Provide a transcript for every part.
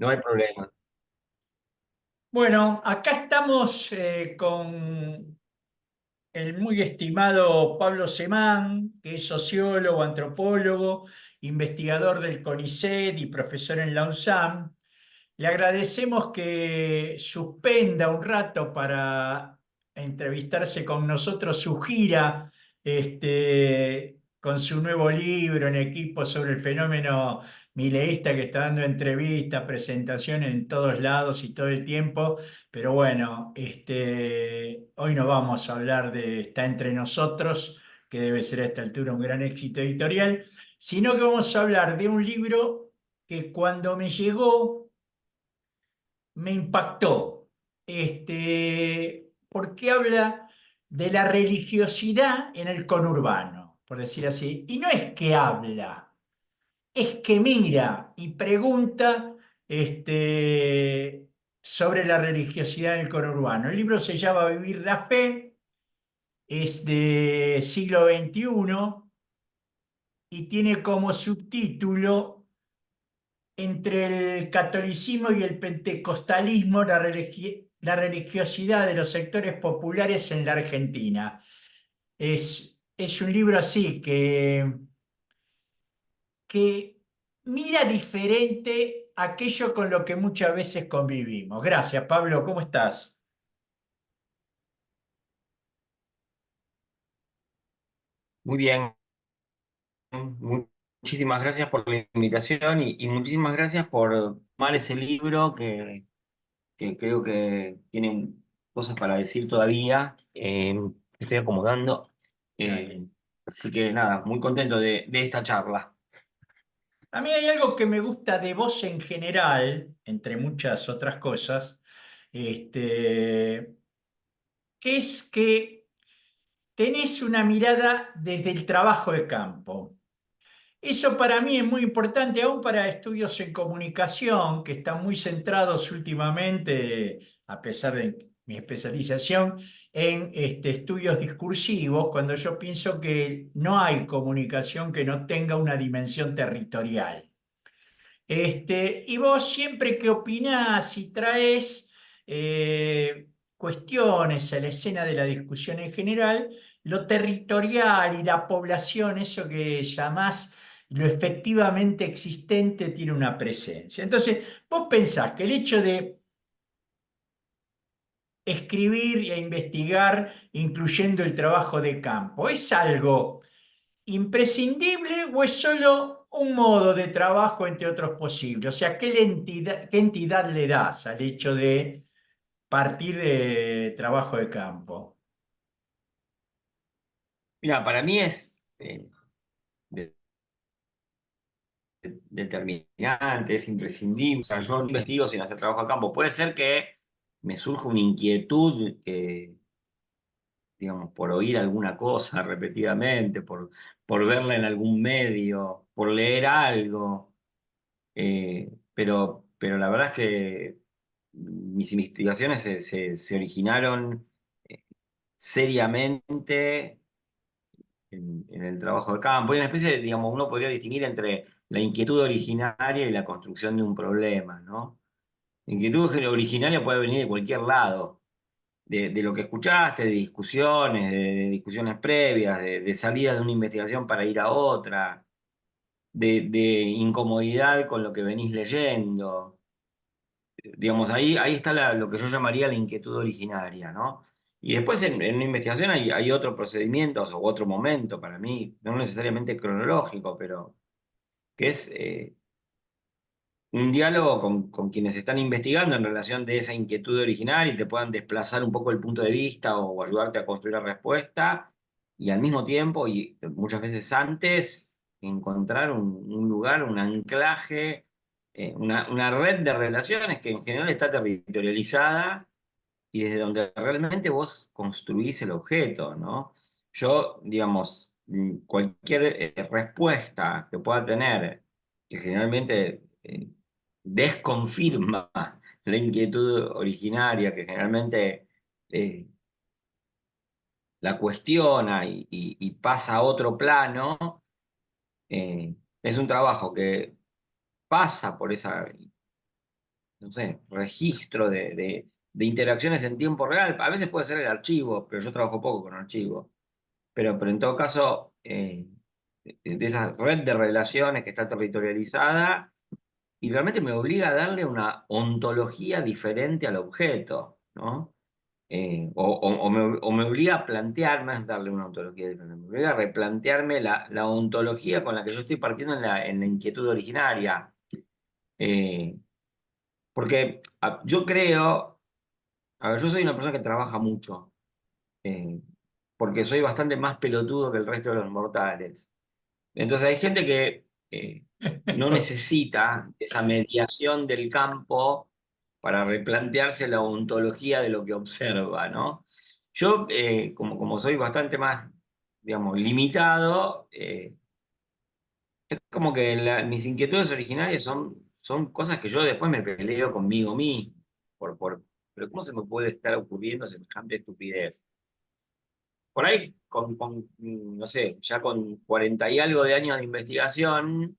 No hay problema. Bueno, acá estamos con el muy estimado Pablo Semán, que es sociólogo, antropólogo, investigador del CONICET y profesor en la UNSAM. Le agradecemos que suspenda un rato para entrevistarse con nosotros su gira, con su nuevo libro en equipo sobre el fenómeno mileísta que está dando entrevistas, presentaciones en todos lados y todo el tiempo. Pero bueno, hoy no vamos a hablar de Está entre nosotros, que debe ser a esta altura un gran éxito editorial, sino que vamos a hablar de un libro que cuando me llegó me impactó, porque habla de la religiosidad en el conurbano, por decir así. Y no es que habla, es que mira y pregunta sobre la religiosidad en el conurbano. El libro se llama Vivir la Fe, es de siglo XXI y tiene como subtítulo entre el catolicismo y el pentecostalismo, la religiosidad de los sectores populares en la Argentina. Es un libro así que mira diferente aquello con lo que muchas veces convivimos. Gracias, Pablo. ¿Cómo estás? Muy bien. Muchísimas gracias por la invitación y muchísimas gracias por tomar ese libro que creo que tiene cosas para decir todavía. Estoy acomodando. Dale. Eh, Así que nada, muy contento de esta charla. A mí hay algo que me gusta de vos en general, entre muchas otras cosas, este, que es que tenés una mirada desde el trabajo de campo. Eso para mí es muy importante, aún para estudios en comunicación, que están muy centrados últimamente, a pesar de mi especialización, en estudios discursivos, cuando yo pienso que no hay comunicación que no tenga una dimensión territorial. Y vos siempre que opinás y traes cuestiones a la escena de la discusión en general, lo territorial y la población, eso que llamás lo efectivamente existente, tiene una presencia. Entonces, vos pensás que el hecho de escribir e investigar, incluyendo el trabajo de campo, ¿es algo imprescindible o es solo un modo de trabajo entre otros posibles? O sea, qué entidad le das al hecho de partir de trabajo de campo? Mira, para mí es determinante, es imprescindible. O sea, yo no investigo sin hacer trabajo a campo. Puede ser que me surja una inquietud digamos, por oír alguna cosa repetidamente, por verla en algún medio, por leer algo. Pero la verdad es que mis investigaciones se originaron eh, seriamente en el trabajo de campo. Hay una especie de, digamos, uno podría distinguir entre la inquietud originaria y la construcción de un problema, ¿no? La inquietud originaria puede venir de cualquier lado de lo que escuchaste, de discusiones, de discusiones previas, de salidas de una investigación para ir a otra, de incomodidad con lo que venís leyendo. Digamos, ahí está lo que yo llamaría la inquietud originaria, ¿no? Y después en una investigación hay otro procedimiento o otro momento para mí, no necesariamente cronológico, pero que es un diálogo con quienes están investigando en relación de esa inquietud original y te puedan desplazar un poco el punto de vista o ayudarte a construir la respuesta y al mismo tiempo y muchas veces antes encontrar un lugar, un anclaje, una red de relaciones que en general está territorializada y desde donde realmente vos construís el objeto, ¿no? Yo, digamos, cualquier respuesta que pueda tener, que generalmente desconfirma la inquietud originaria, que generalmente eh, la cuestiona y pasa a otro plano, es un trabajo que pasa por esa no sé, registro de interacciones en tiempo real. A veces puede ser el archivo, pero yo trabajo poco con archivos. Pero en todo caso, de esa red de relaciones que está territorializada y realmente me obliga a darle una ontología diferente al objeto, ¿no? O me obliga a plantearme, a darle una ontología diferente, me obliga a replantearme la ontología con la que yo estoy partiendo en la inquietud originaria. Eh, Porque yo creo, a ver, yo soy una persona que trabaja mucho, eh, porque soy bastante más pelotudo que el resto de los mortales. Entonces hay gente que no necesita esa mediación del campo para replantearse la ontología de lo que observa, ¿no? Yo, como soy bastante más, digamos, limitado, es como que mis inquietudes originarias son cosas que yo después me peleo conmigo mismo. Pero ¿cómo se me puede estar ocurriendo semejante estupidez? Por ahí, no sé, ya con 40 y algo de años de investigación,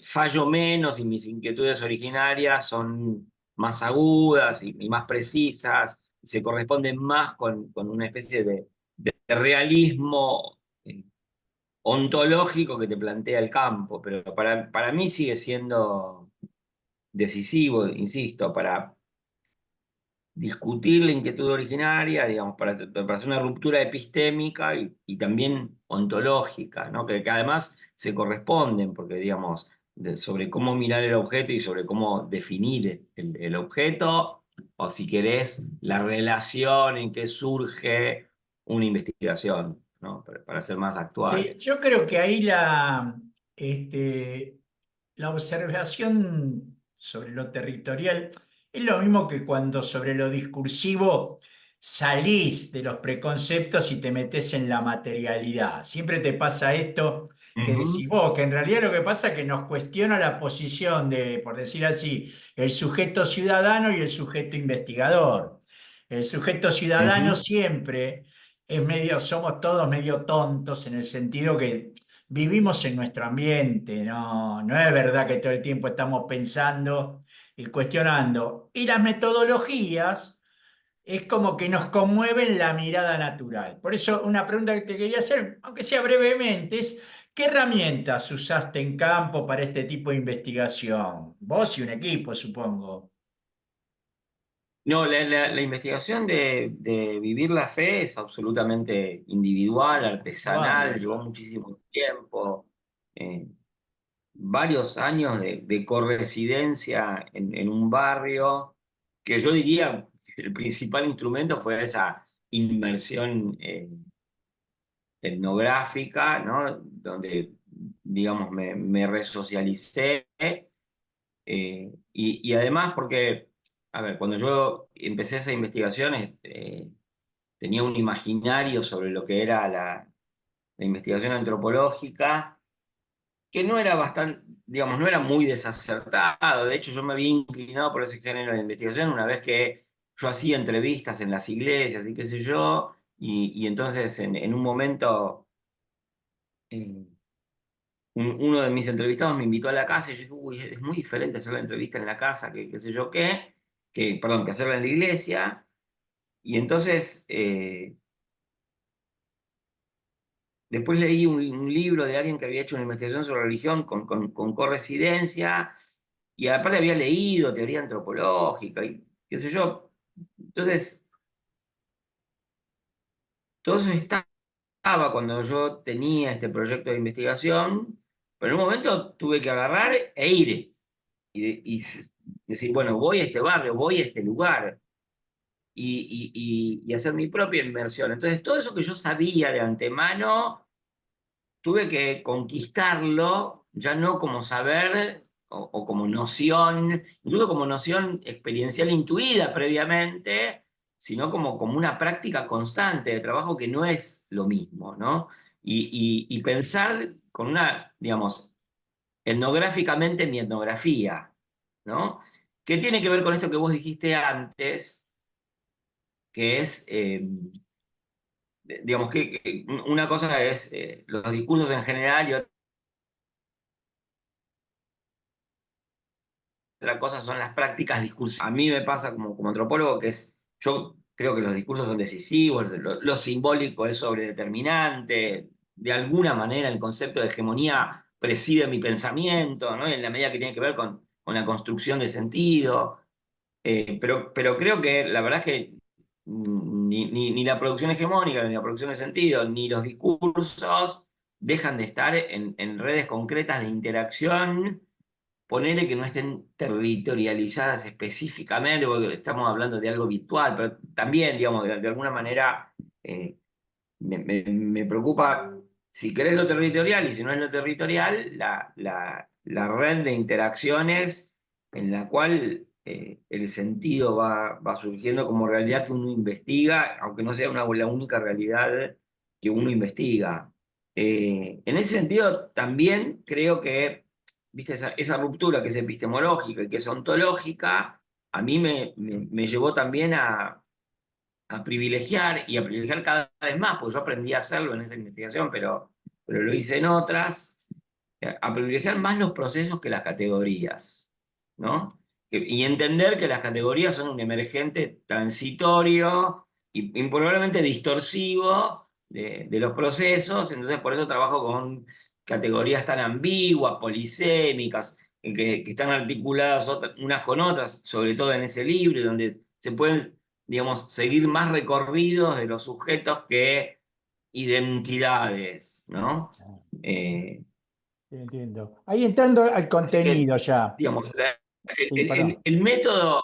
fallo menos y mis inquietudes originarias son más agudas y más precisas, y se corresponden más con una especie de realismo ontológico que te plantea el campo, pero para mí sigue siendo decisivo, insisto, para discutir la inquietud originaria, digamos, para hacer una ruptura epistémica y también ontológica, ¿no? Que además se corresponden, porque, digamos, sobre cómo mirar el objeto y sobre cómo definir el objeto, o si querés, la relación en que surge una investigación, ¿no? Para ser más Sí, actuales. yo creo que ahí este, la observación sobre lo territorial es lo mismo que cuando sobre lo discursivo salís de los preconceptos y te metes en la materialidad. Siempre te pasa esto que Ujú, decís vos, que en realidad lo que pasa es que nos cuestiona la posición de, por decir así, el sujeto ciudadano y el sujeto investigador. El sujeto ciudadano ujú. siempre es medio, somos todos medio tontos en el sentido que vivimos en nuestro ambiente, no es verdad que todo el tiempo estamos pensando y cuestionando. Y las metodologías es como que nos conmueven la mirada natural. Por eso una pregunta que te quería hacer, aunque sea brevemente, es ¿qué herramientas usaste en campo para este tipo de investigación? Vos y un equipo, supongo. No, la investigación de vivir la fe es absolutamente individual, artesanal, Vale. llevó muchísimo tiempo, eh, varios años de corresidencia en un barrio, que yo diría que el principal instrumento fue esa inmersión etnográfica, ¿no? Donde, digamos, me resocialicé, y además porque, a ver, cuando yo empecé esas investigaciones, tenía un imaginario sobre lo que era la investigación antropológica, que no era bastante, digamos, no era muy desacertado. De hecho, yo me había inclinado por ese género de investigación una vez que yo hacía entrevistas en las iglesias y qué sé yo, y entonces en un momento eh, uno de mis entrevistados me invitó a la casa y yo dije, uy, es muy diferente hacer la entrevista en la casa que qué sé yo qué, perdón, que hacerla en la iglesia. Y entonces, después leí un libro de alguien que había hecho una investigación sobre religión con corresidencia, y aparte había leído teoría antropológica y qué sé yo. Entonces, todo eso estaba cuando yo tenía este proyecto de investigación, pero en un momento tuve que agarrar e ir y decir, bueno, voy a este barrio, voy a este lugar. Y hacer mi propia inmersión. Entonces, todo eso que yo sabía de antemano, tuve que conquistarlo, ya no como saber o como noción, incluso como noción experiencial intuida previamente, sino como una práctica constante de trabajo que no es lo mismo, ¿no? Y pensar con una, digamos, etnográficamente mi etnografía, ¿no? Que tiene que ver con esto que vos dijiste antes, que es, digamos, que una cosa es los discursos en general y otra cosa son las prácticas discursivas. A mí me pasa como antropólogo yo creo que los discursos son decisivos, lo simbólico es sobredeterminante, de alguna manera el concepto de hegemonía preside mi pensamiento, ¿no? En la medida que tiene que ver con la construcción de sentido. Pero creo que la verdad es que ni la producción hegemónica, ni la producción de sentido, ni los discursos dejan de estar en redes concretas de interacción. Ponele que no estén territorializadas específicamente, porque estamos hablando de algo virtual, pero también, digamos, de alguna manera eh, me preocupa, si querés lo territorial y si no es lo territorial, la red de interacciones en la cual el sentido va surgiendo como realidad que uno investiga, aunque no sea la única realidad que uno investiga. En ese sentido, también creo que, viste, esa ruptura que es epistemológica y que es ontológica, a mí me llevó también a privilegiar y a privilegiar cada vez más, porque yo aprendí a hacerlo en esa investigación, pero lo hice en otras, a privilegiar más los procesos que las categorías, ¿no? Y entender que las categorías son un emergente transitorio y probablemente distorsivo de los procesos, entonces por eso trabajo con categorías tan ambiguas, polisémicas, que están articuladas unas con otras, sobre todo en ese libro, y donde se pueden, digamos, seguir más recorridos de los sujetos que identidades, ¿no? Ah, Eh, entiendo. Ahí entrando al Así que, contenido ya. digamos, Sí, perdón. el método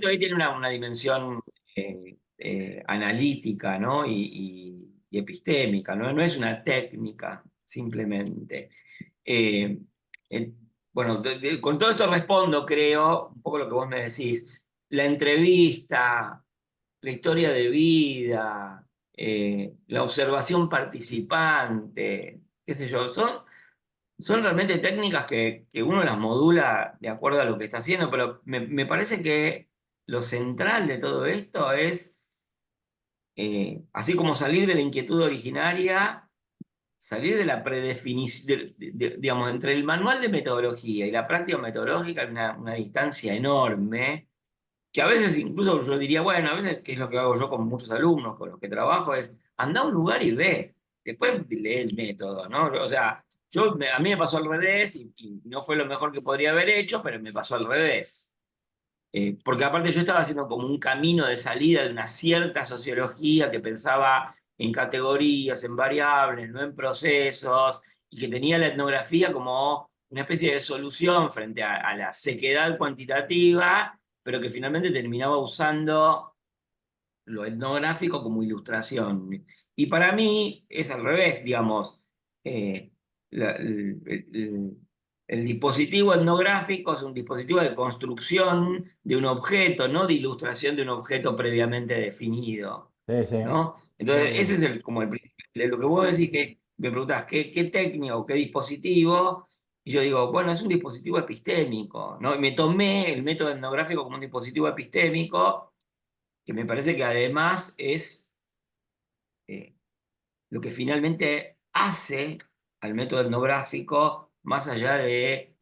ahí tiene una dimensión analítica, ¿no? Y epistémica, ¿no? No es una técnica, simplemente. Eh, eh, bueno, con todo esto respondo, creo, un poco lo que vos me decís. La entrevista, la historia de vida, la observación participante, qué sé yo, son realmente técnicas que uno las modula de acuerdo a lo que está haciendo, pero me parece que lo central de todo esto es, así como salir de la inquietud originaria, salir de la predefinición, digamos, entre el manual de metodología y la práctica metodológica hay una distancia enorme, que a veces incluso yo diría, bueno, a veces, que es lo que hago yo con muchos alumnos con los que trabajo, es anda a un lugar y ve, después lee el método, ¿no? O sea, a mí me pasó al revés y no fue lo mejor que podría haber hecho, pero me pasó al revés. Porque aparte yo estaba haciendo como un camino de salida de una cierta sociología que pensaba en categorías, en variables, no en procesos, y que tenía la etnografía como una especie de solución frente a la sequedad cuantitativa, pero que finalmente terminaba usando lo etnográfico como ilustración. Y para mí es al revés, digamos. Eh, el dispositivo etnográfico es un dispositivo de construcción de un objeto, no de ilustración de un objeto previamente definido, Sí, sí. ¿no? Entonces, ese es como el principio. Lo que vos decís que me preguntás, ¿qué técnica o qué dispositivo? Y yo digo, bueno, es un dispositivo epistémico, ¿no? Y me tomé el método etnográfico como un dispositivo epistémico que me parece que además es eh, lo que finalmente hace al método etnográfico, más allá de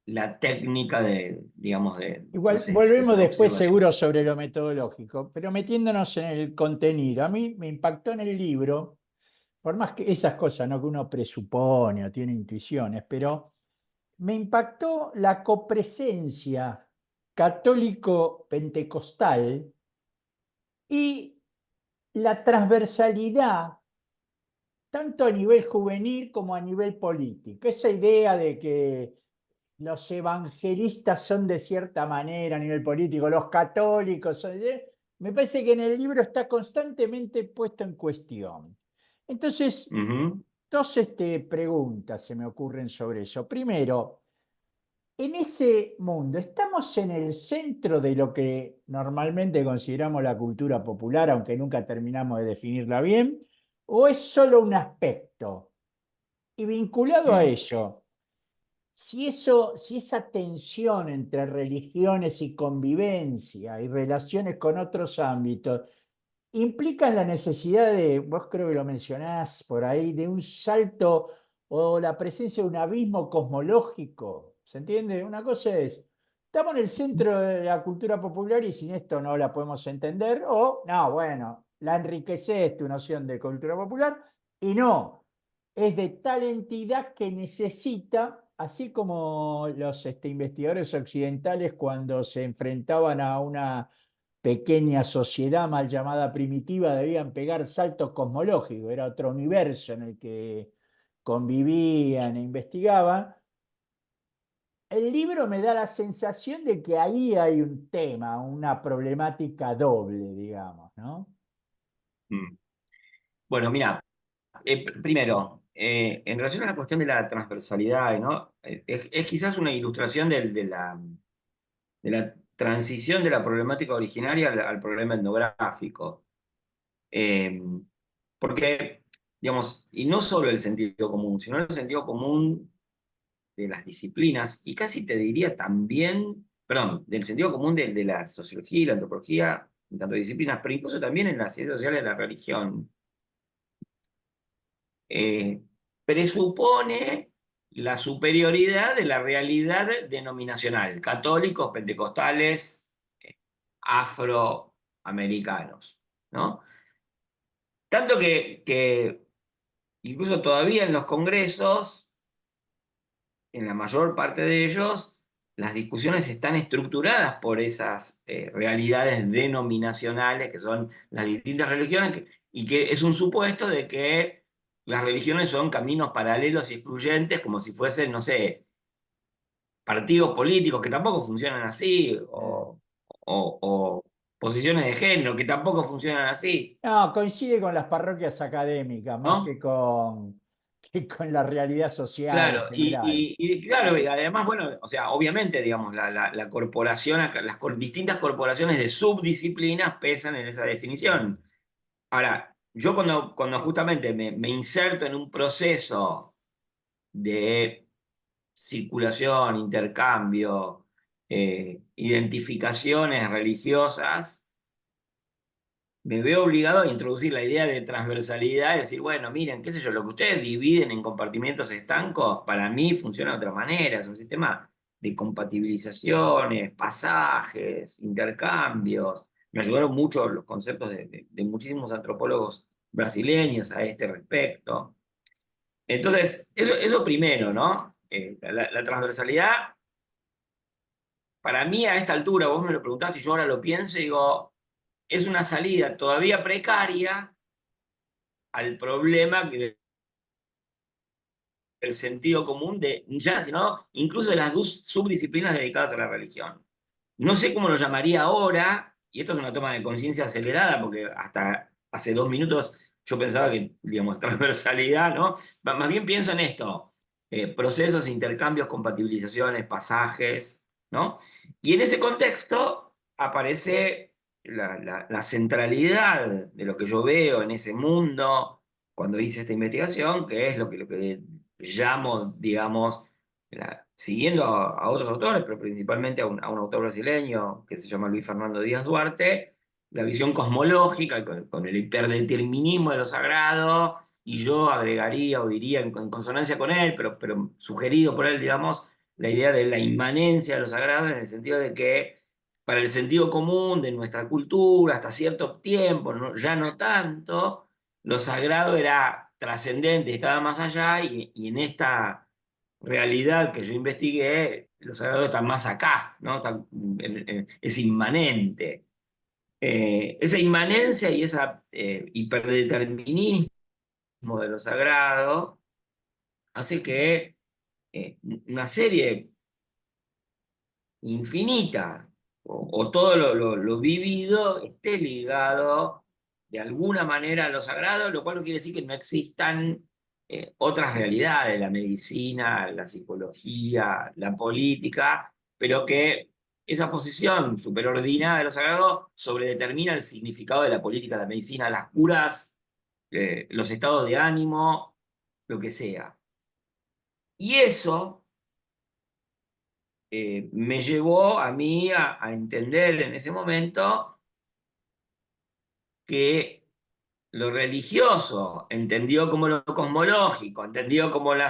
la técnica de, digamos, no Igual sé, de volvemos la después observación. seguro sobre lo metodológico, pero metiéndonos en el contenido. A mí me impactó en el libro, por más que esas cosas, ¿no? Que uno presupone o tiene intuiciones, pero me impactó la copresencia católico-pentecostal y la transversalidad tanto a nivel juvenil como a nivel político. Esa idea de que los evangelistas son de cierta manera a nivel político, los católicos me parece que en el libro está constantemente puesto en cuestión. Entonces, Ujú. dos preguntas se me ocurren sobre eso. Primero, en ese mundo, ¿estamos en el centro de lo que normalmente consideramos la cultura popular, aunque nunca terminamos de definirla bien? ¿O es solo un aspecto? Y vinculado a Mm. ello, si esa tensión entre religiones y convivencia y relaciones con otros ámbitos implican la necesidad de, vos creo que lo mencionás por ahí, de un salto o la presencia de un abismo cosmológico. ¿Se entiende? Una cosa es estamos en el centro de la cultura popular y sin esto no la podemos entender, o no, bueno, la enriqueces tu noción de cultura popular y no, es de tal entidad que necesita, así como los investigadores occidentales cuando se enfrentaban a una pequeña sociedad mal llamada primitiva debían pegar saltos cosmológicos, era otro universo en el que convivían e investigaban. El libro me da la sensación de que ahí hay un tema, una problemática doble, digamos, ¿no? Mm. Bueno, mira, primero, en relación a la cuestión de la transversalidad, ¿no? Es quizás una ilustración de la transición de la problemática originaria al problema etnográfico. Eh, Porque, digamos, y no solo el sentido común, sino el sentido común de las disciplinas, y casi te diría también, perdón, del sentido común de la sociología y la antropología, en tanto disciplinas, pero incluso también en las ciencias sociales de la religión, eh, presupone la superioridad de la realidad denominacional, católicos, pentecostales, afroamericanos, ¿no? Tanto que incluso todavía en los congresos, en la mayor parte de ellos, las discusiones están estructuradas por esas realidades denominacionales que son las distintas religiones y que es un supuesto de que las religiones son caminos paralelos y excluyentes como si fuesen, no sé, partidos políticos que tampoco funcionan así o posiciones de género que tampoco funcionan así, No, coincide con las parroquias académicas más ¿no? que con la realidad social en Claro, general. y claro, y además, bueno, o sea, obviamente, digamos, la corporación, distintas corporaciones de subdisciplinas pesan en esa definición. Ahora, yo cuando justamente me inserto en un proceso de circulación, intercambio, identificaciones religiosas, me veo obligado a introducir la idea de transversalidad, es decir, bueno, miren, qué sé yo, lo que ustedes dividen en compartimentos estancos, para mí funciona de otra manera, es un sistema de compatibilizaciones, pasajes, intercambios. Me ayudaron mucho los conceptos de muchísimos antropólogos brasileños a este respecto. Entonces, eso primero, ¿no? La transversalidad, para mí a esta altura, vos me lo preguntás y yo ahora lo pienso y digo, es una salida todavía precaria al problema del sentido común de ya, sino incluso de las subdisciplinas dedicadas a la religión. No sé cómo lo llamaría ahora, y esto es una toma de conciencia acelerada, porque hasta hace 2 minutos yo pensaba que, digamos, transversalidad, ¿no? Más bien pienso en esto, procesos, intercambios, compatibilizaciones, pasajes, ¿no? Y en ese contexto aparece la centralidad de lo que yo veo en ese mundo cuando hice esta investigación, que es lo que llamo, digamos, siguiendo a otros autores, pero principalmente a un autor brasileño que se llama Luis Fernando Díaz Duarte, la visión cosmológica con el hiperdeterminismo de lo sagrado, y yo agregaría o diría en consonancia con él, pero sugerido por él, digamos, la idea de la inmanencia de lo sagrado en el sentido de que para el sentido común de nuestra cultura, hasta cierto tiempo, ya no tanto, lo sagrado era trascendente, estaba más allá, y en esta realidad que yo investigué, lo sagrado está más acá, ¿no? Es inmanente. Esa inmanencia y ese hiperdeterminismo de lo sagrado hace que una serie infinita o todo lo vivido esté ligado de alguna manera a lo sagrado, lo cual no quiere decir que no existan otras realidades, la medicina, la psicología, la política, pero que esa posición superordinada de lo sagrado sobredetermina el significado de la política, la medicina, las curas, los estados de ánimo, lo que sea. Y eso me llevó a mí a entender en ese momento que lo religioso, entendido como lo cosmológico, entendido como la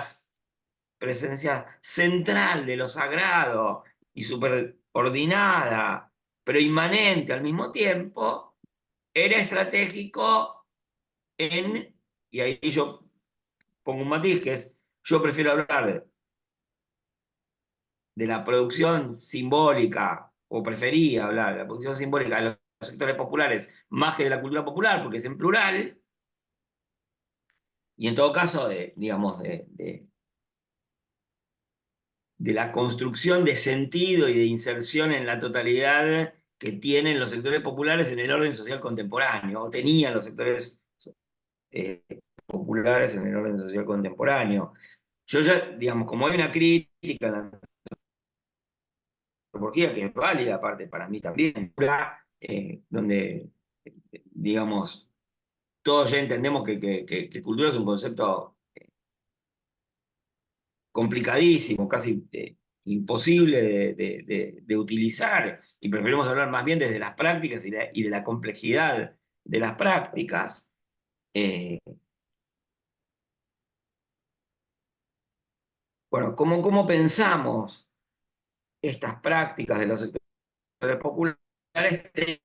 presencia central de lo sagrado y superordinada, pero inmanente al mismo tiempo, era estratégico y ahí yo pongo un matiz que es, yo prefiero hablar de la producción simbólica, o prefería hablar de la producción simbólica de los sectores populares más que de la cultura popular, porque es en plural, y en todo caso, digamos, de la construcción de sentido y de inserción en la totalidad que tienen los sectores populares en el orden social contemporáneo, o tenían los sectores eh, populares en el orden social contemporáneo. Yo ya, digamos, como hay una crítica a la antropología que es válida, aparte para mí también, donde, digamos, todos ya entendemos que cultura es un concepto complicadísimo, casi imposible de utilizar, y preferimos hablar más bien desde las prácticas y de la complejidad de las prácticas. Eh, bueno, ¿cómo pensamos estas prácticas de los sectores populares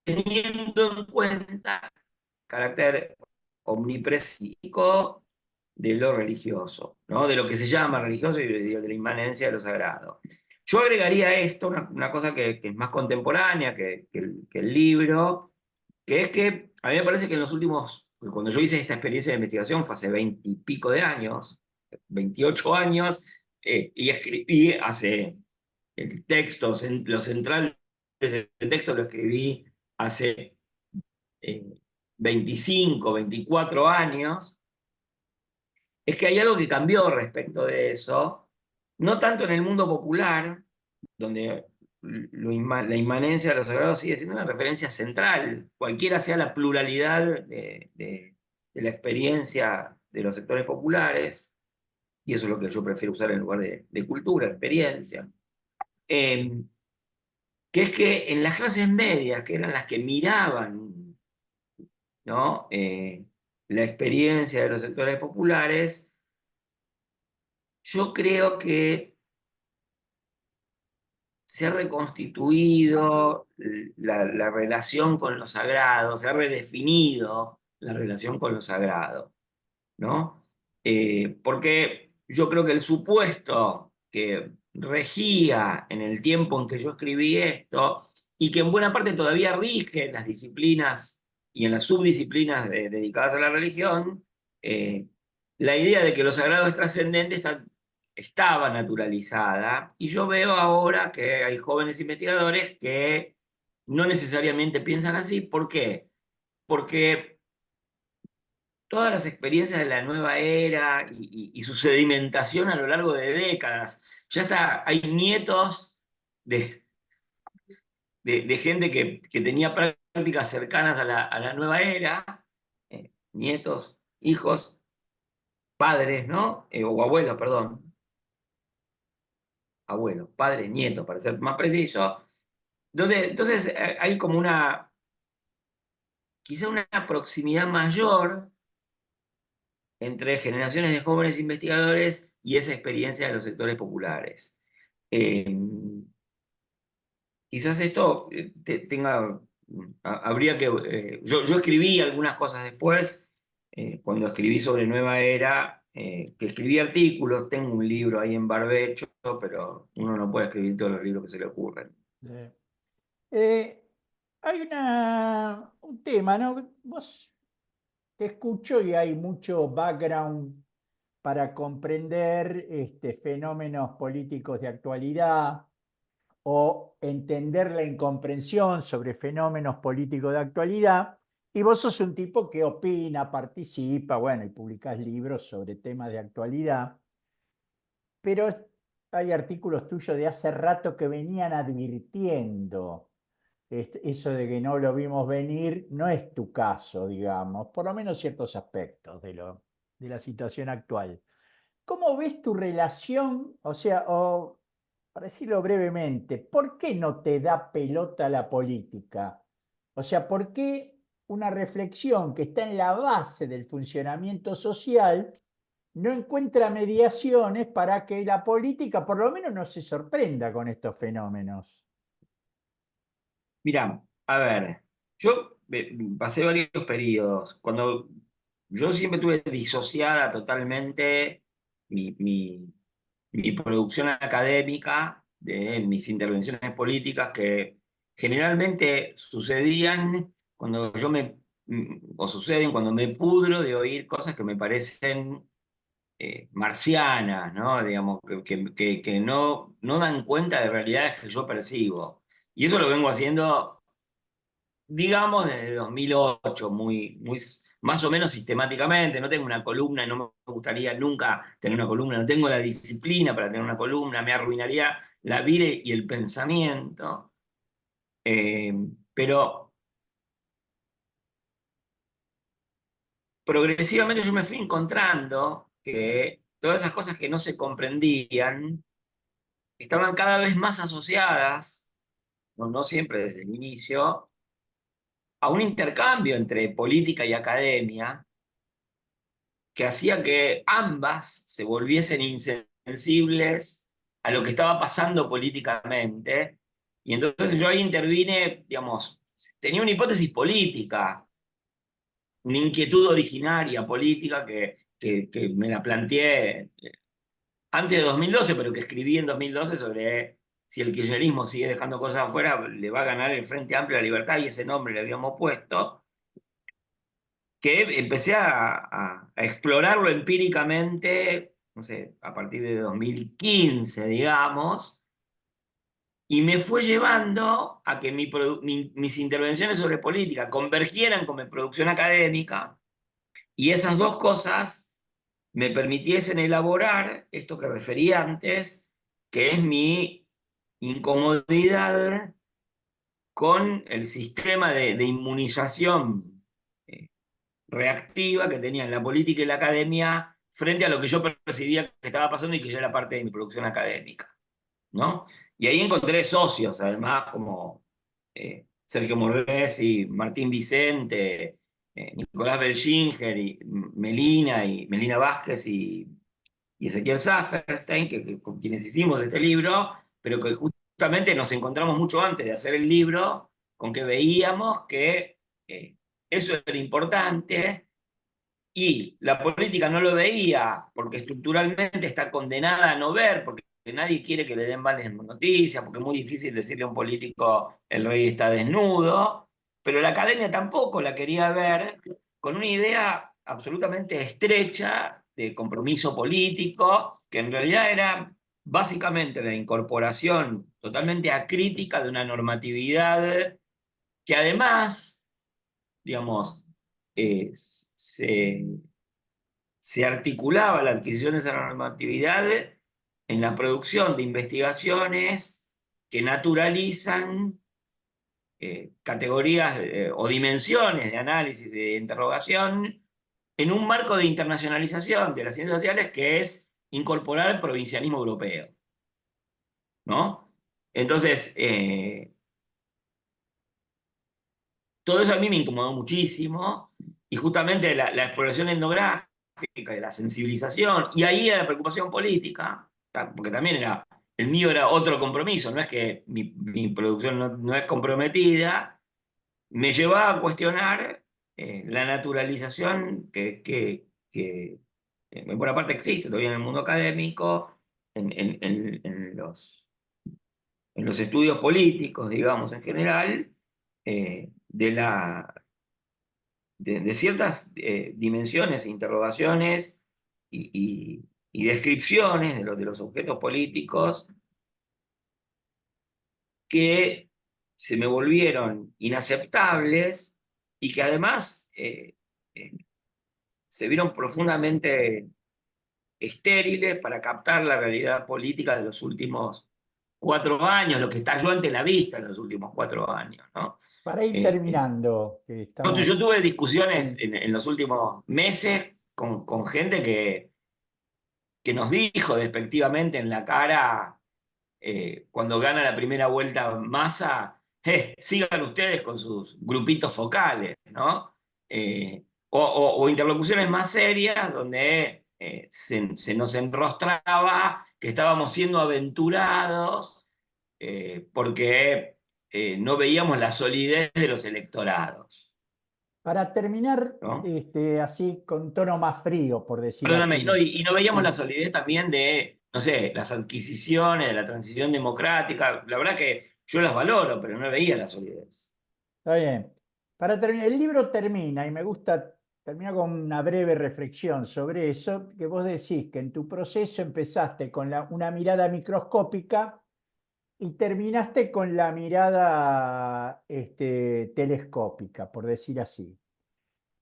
teniendo en cuenta el carácter omnipresente de lo religioso, ¿no? De lo que se llama religioso y de la inmanencia de lo sagrado? Yo agregaría a esto una cosa que es más contemporánea que el libro, que es que a mí me parece que en los últimos, cuando yo hice esta experiencia de investigación fue hace 20 y pico de años, 28 años, y escribí hace el texto, lo central de ese texto lo escribí hace eh, 25, 24 años, es que hay algo que cambió respecto de eso, no tanto en el mundo popular, donde la inmanencia de los sagrados sigue siendo una referencia central, cualquiera sea la pluralidad de la experiencia de los sectores populares, y eso es lo que yo prefiero usar en lugar de cultura, experiencia. Eh, que es que en las clases medias, que eran las que miraban, ¿no? La experiencia de los sectores populares, yo creo que se ha reconstituido la relación con lo sagrado, se ha redefinido la relación con lo sagrado, ¿no? Porque yo creo que el supuesto que regía en el tiempo en que yo escribí esto, y que en buena parte todavía rige en las disciplinas y en las subdisciplinas dedicadas a la religión, eh, la idea de que lo sagrado es trascendente estaba naturalizada, y yo veo ahora que hay jóvenes investigadores que no necesariamente piensan así. ¿Por qué? Porque todas las experiencias de la nueva era y su sedimentación a lo largo de décadas. Ya está, hay nietos de, de gente que tenía prácticas cercanas a la nueva era, nietos, hijos, padres, ¿no? O abuelos, perdón, abuelos, padres, nietos, para ser más preciso. Entonces hay como quizá una proximidad mayor entre generaciones de jóvenes investigadores y esa experiencia de los sectores populares. Eh, Quizás esto habría que, yo escribí algunas cosas después, cuando escribí sobre Nueva Era, que escribí artículos, tengo un libro ahí en barbecho, pero uno no puede escribir todos los libros que se le ocurren. Sí. Eh, Hay un tema, ¿no? Vos te escucho y hay mucho background para comprender fenómenos políticos de actualidad o entender la incomprensión sobre fenómenos políticos de actualidad. Y vos sos un tipo que opina, participa, bueno, y publicás libros sobre temas de actualidad, pero hay artículos tuyos de hace rato que venían advirtiendo eso de que no lo vimos venir. No es tu caso, digamos, por lo menos ciertos aspectos de la situación actual. ¿Cómo ves tu relación? O sea, para decirlo brevemente, ¿por qué no te da pelota la política? O sea, ¿por qué una reflexión que está en la base del funcionamiento social no encuentra mediaciones para que la política por lo menos no se sorprenda con estos fenómenos. Mirá, a ver, yo pasé varios periodos. Cuando yo siempre tuve disociada totalmente mi, mi- mi producción académica de mis intervenciones políticas que generalmente sucedían cuando o suceden cuando me pudro de oír cosas que me parecen marcianas, ¿no? Digamos, que no dan cuenta de realidades que yo percibo. Y eso lo vengo haciendo, digamos, desde 2008, más o menos sistemáticamente. No tengo una columna, no me gustaría nunca tener una columna, no tengo la disciplina para tener una columna, me arruinaría la vida y el pensamiento. Eh, pero progresivamente yo me fui encontrando que todas esas cosas que no se comprendían estaban cada vez más asociadas, no siempre desde el inicio, a un intercambio entre política y academia que hacía que ambas se volviesen insensibles a lo que estaba pasando políticamente. Y entonces yo ahí intervine, digamos, tenía una hipótesis política, una inquietud originaria política que me la planteé antes de 2012, pero que escribí en 2012 sobre si el kirchnerismo sigue dejando cosas afuera, le va a ganar el Frente Amplio a la Libertad, y ese nombre le habíamos puesto, que empecé a explorarlo empíricamente, no sé, a partir de 2015, digamos, y me fue llevando a que mis intervenciones sobre política convergieran con mi producción académica, y esas dos cosas me permitiesen elaborar esto que referí antes, que es mi incomodidad con el sistema de inmunización eh, reactiva que tenía en la política y la academia frente a lo que yo percibía que estaba pasando y que ya era parte de mi producción académica, ¿no? Y ahí encontré socios, además, como Sergio Morés y Martín Vicente, Nicolás Belchinger, y Melina Vázquez y Ezequiel Saferstein, con quienes hicimos este libro, pero que justamente nos encontramos mucho antes de hacer el libro, con que veíamos que eso era importante y la política no lo veía porque estructuralmente está condenada a no ver, porque nadie quiere que le den malas noticias, porque es muy difícil decirle a un político el rey está desnudo, pero la academia tampoco la quería ver con una idea absolutamente estrecha de compromiso político, que en realidad era básicamente la incorporación totalmente acrítica de una normatividad que además, digamos, se articulaba la adquisición de esa normatividad en la producción de investigaciones que naturalizan categorías o dimensiones de análisis y de interrogación en un marco de internacionalización de las ciencias sociales que es incorporar el provincialismo europeo, ¿no? Entonces, todo eso a mí me incomodó muchísimo y justamente la exploración etnográfica de la sensibilización, y ahí era la preocupación política, porque también el mío era otro compromiso, no es que mi producción no es comprometida, me llevaba a cuestionar la naturalización que por aparte existe todavía en el mundo académico, en los estudios políticos, digamos, en general, de ciertas dimensiones, interrogaciones y descripciones de los objetos políticos que se me volvieron inaceptables y que además eh, se vieron profundamente estériles para captar la realidad política de los últimos 4 años, lo que estalló ante la vista en los últimos 4 años, ¿no? Para ir Eh, terminando, que yo estamos... tuve discusiones Sí. en los últimos meses con gente que nos dijo despectivamente en la cara cuando gana la primera vuelta Massa, sigan ustedes con sus grupitos focales, ¿no? O interlocuciones más serias donde se nos enrostraba que estábamos siendo aventurados porque no veíamos la solidez de los electorados, Para terminar, ¿no? así con tono más frío, por decir Perdóname, no, así. y no veíamos la Sí, solidez también de, no sé, las adquisiciones, de la transición democrática. La verdad que yo las valoro, pero no veía la solidez. está bien. Para terminar, el libro termina, y me gusta terminar con una breve reflexión sobre eso, que vos decís que en tu proceso empezaste con una mirada microscópica y terminaste con la mirada telescópica, por decir así.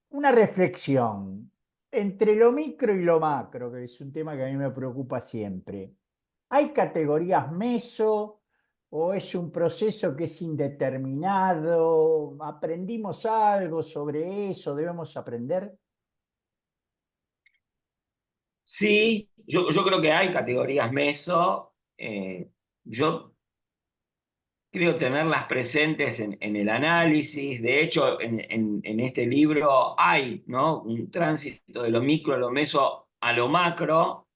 Una reflexión entre lo micro y lo macro, que es un tema que a mí me preocupa siempre. ¿Hay categorías meso o es un proceso que es indeterminado? ¿Aprendimos algo sobre eso? ¿Debemos aprender? Sí, yo creo que hay categorías meso. Yo creo tenerlas presentes en el análisis. De hecho, en este libro hay, ¿no? Un tránsito de lo micro a lo meso a lo macro.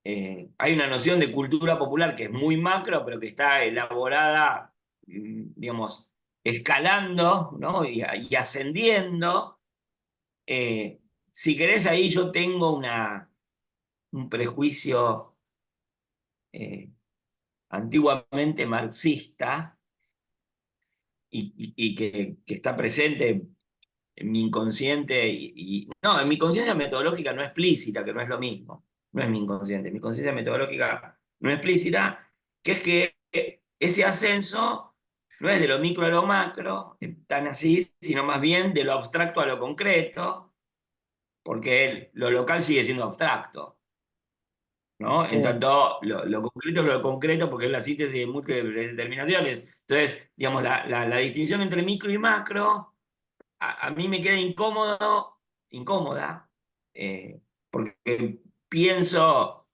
Hay una noción de cultura popular que es muy macro, pero que está elaborada, digamos, escalando, ¿no? Y ascendiendo. Si querés, ahí yo tengo un prejuicio eh, antiguamente marxista y que está presente en mi inconsciente no, en mi conciencia metodológica no explícita, que no es lo mismo, no es mi inconsciente, mi conciencia metodológica no explícita, que es que ese ascenso no es de lo micro a lo macro, tan así, sino más bien de lo abstracto a lo concreto, porque lo local sigue siendo abstracto. ¿No? En Sí. tanto, lo concreto es lo concreto porque es la síntesis de múltiples determinaciones. Entonces, digamos, la distinción entre micro y macro a mí me queda incómoda, eh, porque pienso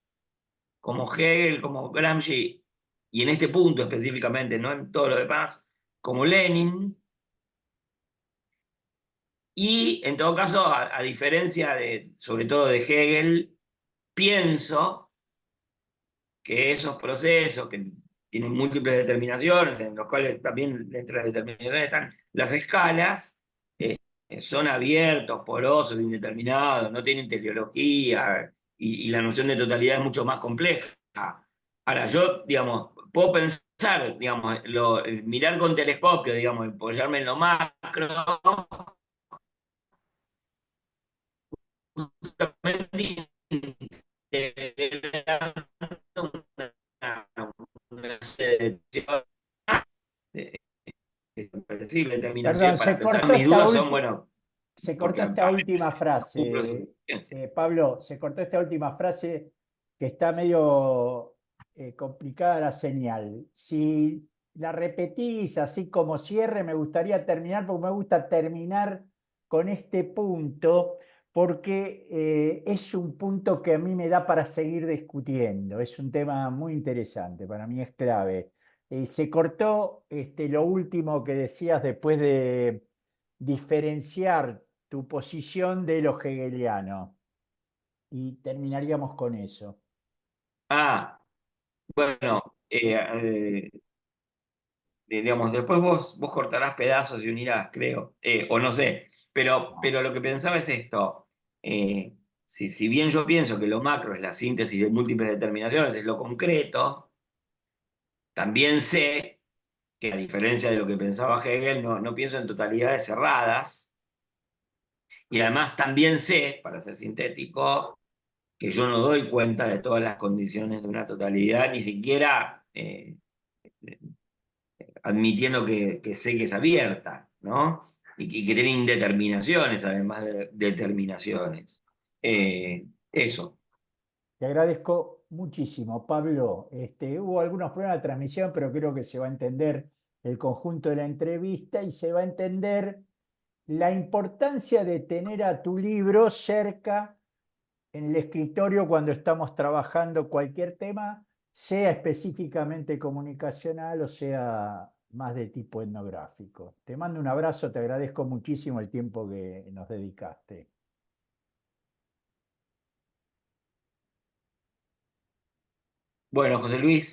como Hegel, como Gramsci, y en este punto específicamente, no en todo lo demás, como Lenin, y en todo caso, a diferencia de, sobre todo de Hegel, pienso que esos procesos que tienen múltiples determinaciones, en los cuales también entre las determinaciones están las escalas, eh, son abiertos, porosos, indeterminados, no tienen teleología y la noción de totalidad es mucho más compleja. Ahora, yo, digamos, puedo pensar, digamos, mirar con telescopio, digamos, apoyarme en lo macro, justamente integrando una serie de Perdón, determinaciones para pensar. Mis dudas son, bueno, se porque cortó a esta veces última cumplo frase. suficiencia. Pablo, se cortó esta última frase que está medio complicada la señal. Si la repetís así como cierre, me gustaría terminar, porque me gusta terminar con este punto, porque es un punto que a mí me da para seguir discutiendo. Es un tema muy interesante, para mí es clave. Se cortó lo último que decías después de diferenciar tu posición de lo hegeliano y terminaríamos con eso. Ah, bueno, digamos, después vos cortarás pedazos y unirás, creo, o no sé, pero lo que pensaba es esto. Si bien yo pienso que lo macro es la síntesis de múltiples determinaciones, es lo concreto, también sé que a diferencia de lo que pensaba Hegel, no pienso en totalidades cerradas. Y además también sé, para ser sintético, que yo no doy cuenta de todas las condiciones de una totalidad, ni siquiera admitiendo que sé que es abierta, ¿no? Y que tiene indeterminaciones, además de determinaciones. Eso. Te agradezco muchísimo, Pablo. Hubo algunos problemas de transmisión, pero creo que se va a entender el conjunto de la entrevista y se va a entender la importancia de tener a tu libro cerca en el escritorio cuando estamos trabajando cualquier tema, sea específicamente comunicacional o sea más de tipo etnográfico. Te mando un abrazo, te agradezco muchísimo el tiempo que nos dedicaste. Bueno, José Luis.